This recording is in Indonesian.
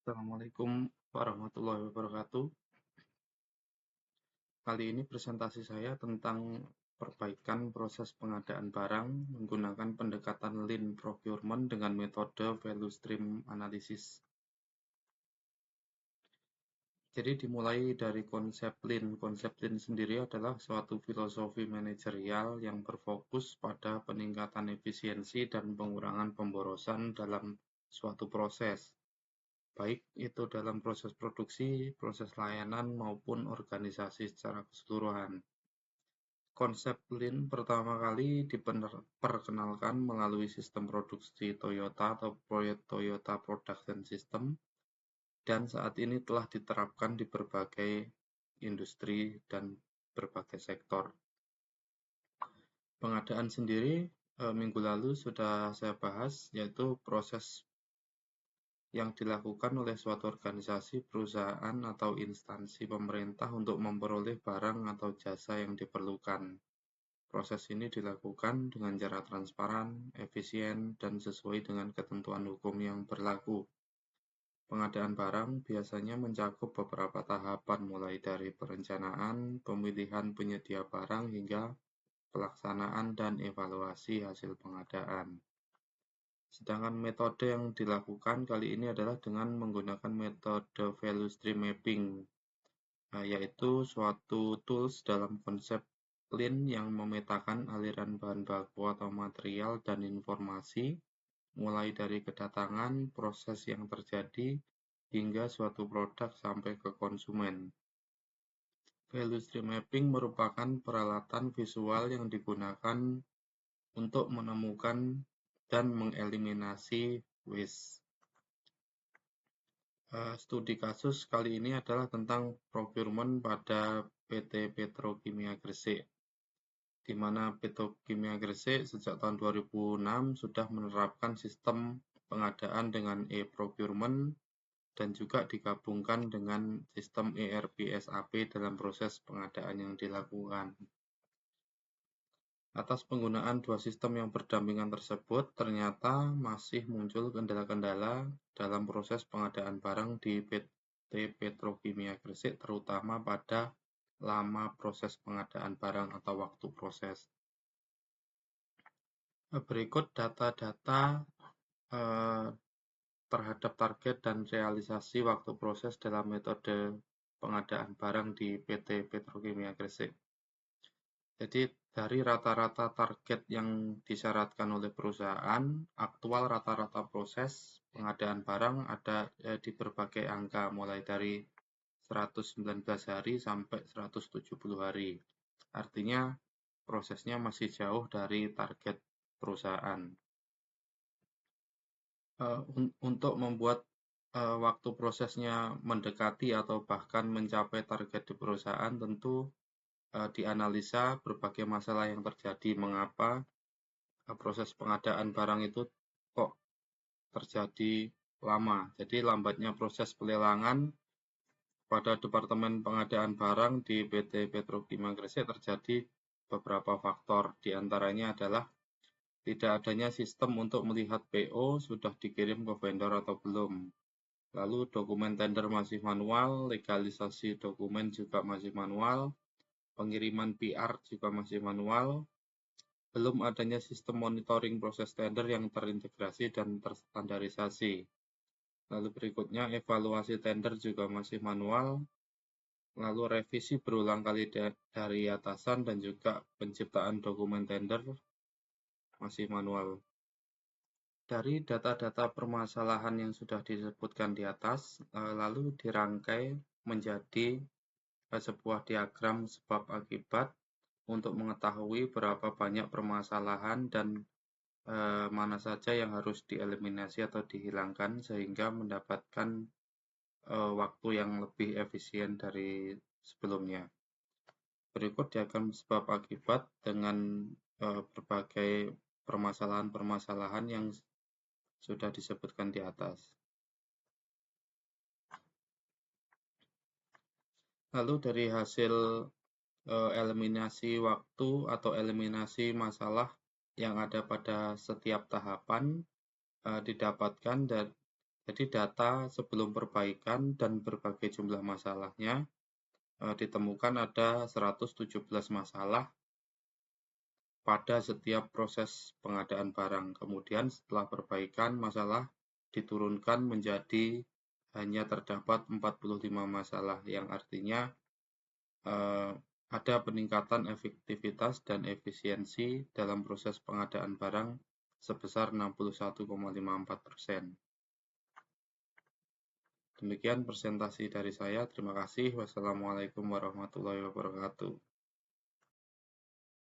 Assalamualaikum warahmatullahi wabarakatuh. Kali ini presentasi saya tentang perbaikan proses pengadaan barang menggunakan pendekatan Lean Procurement dengan metode Value Stream Analysis. Jadi dimulai dari konsep Lean. Konsep Lean sendiri adalah suatu filosofi manajerial yang berfokus pada peningkatan efisiensi dan pengurangan pemborosan dalam suatu proses, baik itu dalam proses produksi, proses layanan, maupun organisasi secara keseluruhan. Konsep Lean pertama kali diperkenalkan melalui sistem produksi Toyota atau proyek Toyota Production System, dan saat ini telah diterapkan di berbagai industri dan berbagai sektor. Pengadaan sendiri minggu lalu sudah saya bahas, yaitu proses yang dilakukan oleh suatu organisasi, perusahaan, atau instansi pemerintah untuk memperoleh barang atau jasa yang diperlukan. Proses ini dilakukan dengan cara transparan, efisien, dan sesuai dengan ketentuan hukum yang berlaku. Pengadaan barang biasanya mencakup beberapa tahapan mulai dari perencanaan, pemilihan penyedia barang, hingga pelaksanaan dan evaluasi hasil pengadaan. Sedangkan metode yang dilakukan kali ini adalah dengan menggunakan metode Value Stream Mapping, yaitu suatu tools dalam konsep Lean yang memetakan aliran bahan baku atau material dan informasi, mulai dari kedatangan, proses yang terjadi, hingga suatu produk sampai ke konsumen. Value Stream Mapping merupakan peralatan visual yang digunakan untuk menemukan dan mengeliminasi waste. Studi kasus kali ini adalah tentang procurement pada PT Petrokimia Gresik, di mana Petrokimia Gresik sejak tahun 2006 sudah menerapkan sistem pengadaan dengan e-procurement dan juga digabungkan dengan sistem ERP SAP dalam proses pengadaan yang dilakukan. Atas penggunaan dua sistem yang berdampingan tersebut, ternyata masih muncul kendala-kendala dalam proses pengadaan barang di PT Petrokimia Gresik, terutama pada lama proses pengadaan barang atau waktu proses. Berikut data-data terhadap target dan realisasi waktu proses dalam metode pengadaan barang di PT Petrokimia Gresik. Jadi dari rata-rata target yang disyaratkan oleh perusahaan, aktual rata-rata proses pengadaan barang ada di berbagai angka, mulai dari 119 hari sampai 170 hari. Artinya prosesnya masih jauh dari target perusahaan. Untuk membuat waktu prosesnya mendekati atau bahkan mencapai target di perusahaan, tentu dianalisa berbagai masalah yang terjadi, mengapa proses pengadaan barang itu kok terjadi lama. Jadi lambatnya proses pelelangan pada Departemen Pengadaan Barang di PT Petrokimia Gresik terjadi beberapa faktor. Di antaranya adalah tidak adanya sistem untuk melihat PO sudah dikirim ke vendor atau belum. Lalu dokumen tender masih manual, legalisasi dokumen juga masih manual, pengiriman PR juga masih manual, belum adanya sistem monitoring proses tender yang terintegrasi dan terstandarisasi. Lalu berikutnya evaluasi tender juga masih manual, lalu revisi berulang kali dari atasan dan juga penciptaan dokumen tender masih manual. Dari data-data permasalahan yang sudah disebutkan di atas, lalu dirangkai menjadi sebuah diagram sebab akibat untuk mengetahui berapa banyak permasalahan dan mana saja yang harus dieliminasi atau dihilangkan sehingga mendapatkan waktu yang lebih efisien dari sebelumnya. Berikut diagram sebab akibat dengan berbagai permasalahan-permasalahan yang sudah disebutkan di atas. Lalu dari hasil eliminasi waktu atau eliminasi masalah yang ada pada setiap tahapan didapatkan Jadi data sebelum perbaikan dan berbagai jumlah masalahnya ditemukan ada 117 masalah pada setiap proses pengadaan barang. Kemudian setelah perbaikan masalah diturunkan menjadi hanya terdapat 45 masalah, yang artinya ada peningkatan efektivitas dan efisiensi dalam proses pengadaan barang sebesar 61,54%. Demikian presentasi dari saya. Terima kasih. Wassalamualaikum warahmatullahi wabarakatuh.